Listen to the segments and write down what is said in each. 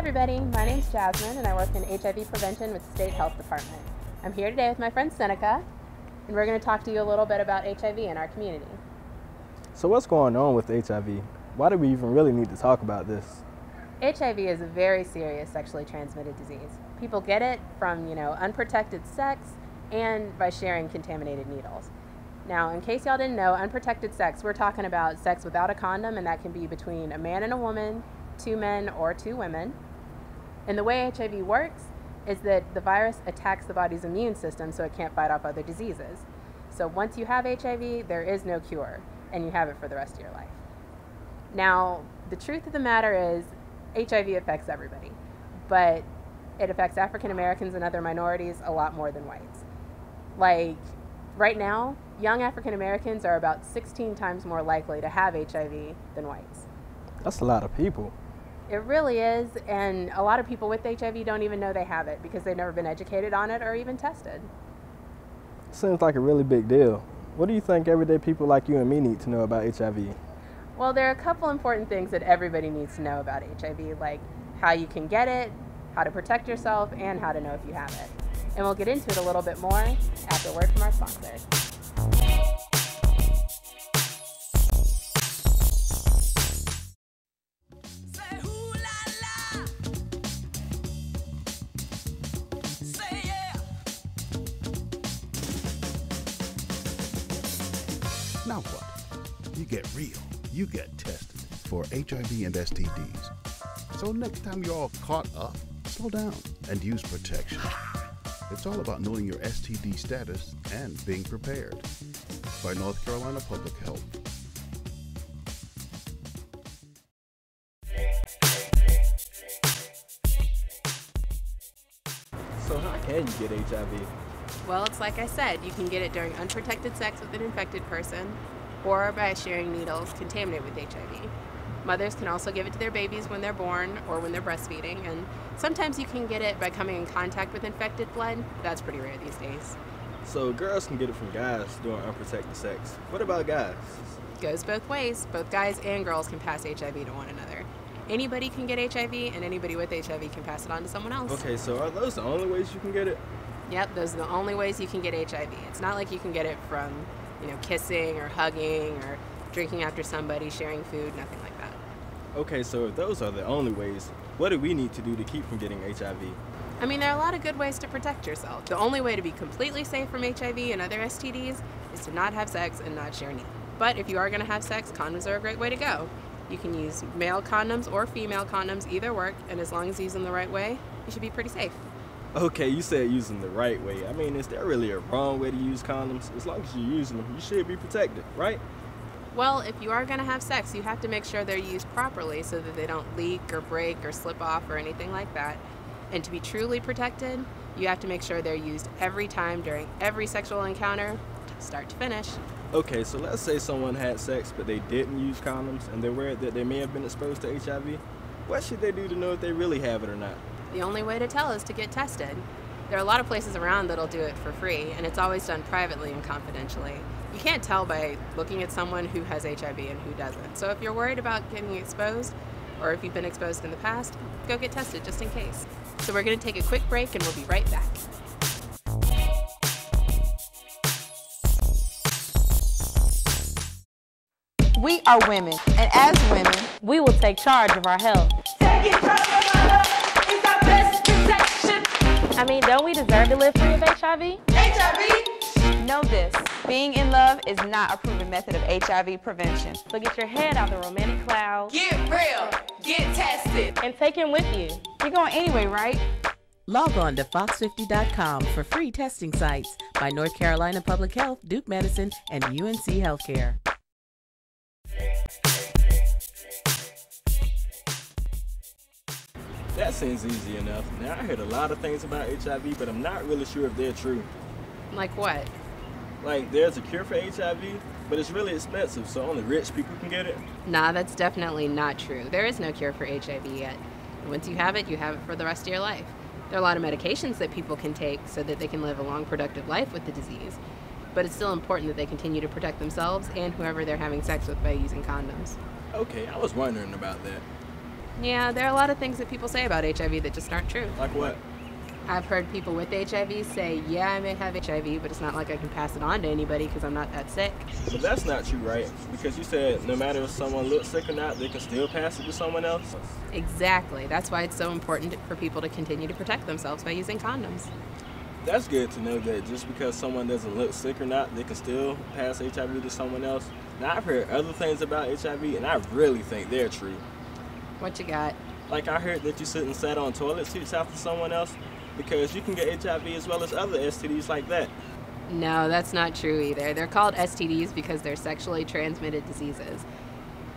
everybody, my name's Jasmine and I work in HIV prevention with the State Health Department. I'm here today with my friend Seneca and we're going to talk to you a little bit about HIV in our community. So what's going on with HIV? Why do we even really need to talk about this? HIV is a very serious sexually transmitted disease. People get it from, unprotected sex and by sharing contaminated needles. Now, in case y'all didn't know, unprotected sex, we're talking about sex without a condom, and that can be between a man and a woman, two men or two women. And the way HIV works is that the virus attacks the body's immune system so it can't fight off other diseases. So once you have HIV, there is no cure, and you have it for the rest of your life. Now, the truth of the matter is, HIV affects everybody, but it affects African Americans and other minorities a lot more than whites. Like, right now, young African Americans are about 16 times more likely to have HIV than whites. That's a lot of people. It really is, and a lot of people with HIV don't even know they have it because they've never been educated on it or even tested. Seems like a really big deal. What do you think everyday people like you and me need to know about HIV? Well, there are a couple important things that everybody needs to know about HIV, like how you can get it, how to protect yourself, and how to know if you have it. And we'll get into it a little bit more after a word from our sponsors. Now what? You get real. You get tested for HIV and STDs. So next time you're all caught up, slow down and use protection. It's all about knowing your STD status and being prepared. By North Carolina Public Health. So how can you get HIV? Well, it's like I said, you can get it during unprotected sex with an infected person or by sharing needles contaminated with HIV. Mothers can also give it to their babies when they're born or when they're breastfeeding, and sometimes you can get it by coming in contact with infected blood. That's pretty rare these days. So girls can get it from guys during unprotected sex. What about guys? Goes both ways. Both guys and girls can pass HIV to one another. Anybody can get HIV, and anybody with HIV can pass it on to someone else. Okay, so are those the only ways you can get it? Yep, those are the only ways you can get HIV. It's not like you can get it from, kissing or hugging or drinking after somebody, sharing food, nothing like that. Okay, so if those are the only ways, what do we need to do to keep from getting HIV? I mean, there are a lot of good ways to protect yourself. The only way to be completely safe from HIV and other STDs is to not have sex and not share needles. But if you are going to have sex, condoms are a great way to go. You can use male condoms or female condoms, either work, and as long as you use them the right way, you should be pretty safe. Okay, you said using the right way. I mean, is there really a wrong way to use condoms? As long as you're using them, you should be protected, right? Well, if you are going to have sex, you have to make sure they're used properly so that they don't leak or break or slip off or anything like that. And to be truly protected, you have to make sure they're used every time during every sexual encounter, start to finish. Okay, so let's say someone had sex but they didn't use condoms and they're worried that they may have been exposed to HIV. What should they do to know if they really have it or not? The only way to tell is to get tested. There are a lot of places around that'll do it for free, and it's always done privately and confidentially. You can't tell by looking at someone who has HIV and who doesn't. So if you're worried about getting exposed, or if you've been exposed in the past, go get tested just in case. So we're going to take a quick break and we'll be right back. We are women, and as women, We will take charge of our health. taking charge of our health is our best protection. I mean, don't we deserve to live free of HIV? HIV. Know this, being in love is not a proven method of HIV prevention. So get your head out the romantic clouds Get real, get tested. and take him with you. You're going anyway, right? Log on to fox50.com for free testing sites by North Carolina Public Health, Duke Medicine, and UNC Healthcare. That seems easy enough. Now, I heard a lot of things about HIV, but I'm not really sure if they're true. Like what? Like, there's a cure for HIV, but it's really expensive, so only rich people can get it. Nah, that's definitely not true. There is no cure for HIV yet. Once you have it for the rest of your life. There are a lot of medications that people can take so that they can live a long, productive life with the disease. But it's still important that they continue to protect themselves and whoever they're having sex with by using condoms. Okay, I was wondering about that. Yeah, there are a lot of things that people say about HIV that just aren't true. Like what? I've heard people with HIV say, yeah, I may have HIV, but it's not like I can pass it on to anybody because I'm not that sick. But that's not true, right? Because you said no matter if someone looks sick or not, they can still pass it to someone else. Exactly. That's why it's so important for people to continue to protect themselves by using condoms. That's good to know that just because someone doesn't look sick or not, they can still pass HIV to someone else. Now, I've heard other things about HIV, and I really think they're true. What you got? Like, I heard that you shouldn't sit on toilet seats after someone else because you can get HIV as well as other STDs like that. No, that's not true either. They're called STDs because they're sexually transmitted diseases.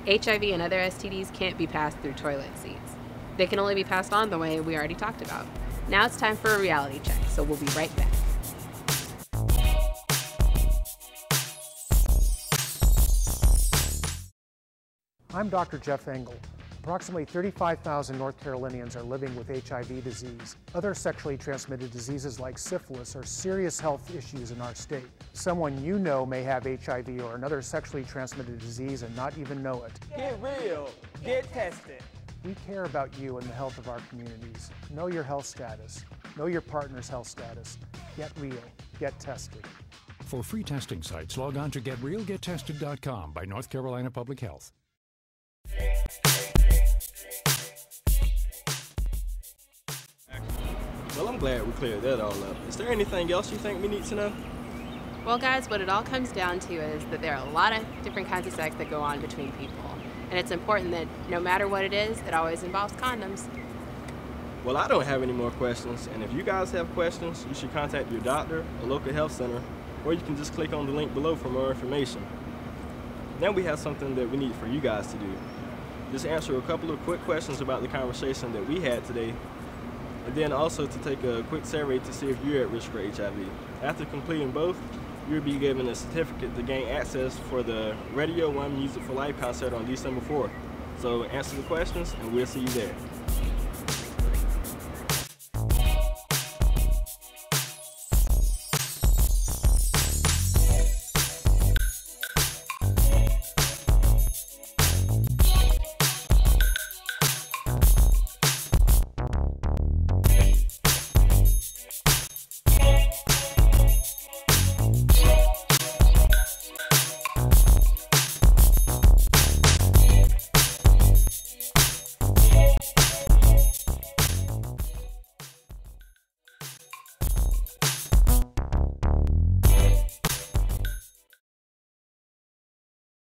HIV and other STDs can't be passed through toilet seats. They can only be passed on the way we already talked about. Now it's time for a reality check, so we'll be right back. I'm Dr. Jeff Engel. Approximately 35,000 North Carolinians are living with HIV disease. Other sexually transmitted diseases like syphilis are serious health issues in our state. Someone you know may have HIV or another sexually transmitted disease and not even know it. Get real. Get tested. We care about you and the health of our communities. Know your health status. Know your partner's health status. Get real. Get tested. For free testing sites, log on to GetRealGetTested.com by North Carolina Public Health. Well, I'm glad we cleared that all up. Is there anything else you think we need to know? Well, guys, what it all comes down to is that there are a lot of different kinds of sex that go on between people. And it's important that no matter what it is, it always involves condoms. Well, I don't have any more questions, and if you guys have questions, you should contact your doctor, a local health center, or you can just click on the link below for more information. Now we have something that we need for you guys to do. Just answer a couple of quick questions about the conversation that we had today, and then also to take a quick survey to see if you're at risk for HIV. After completing both, you'll be given a certificate to gain access for the Radio 1 Music for Life concert on December 4th. So answer the questions, and we'll see you there.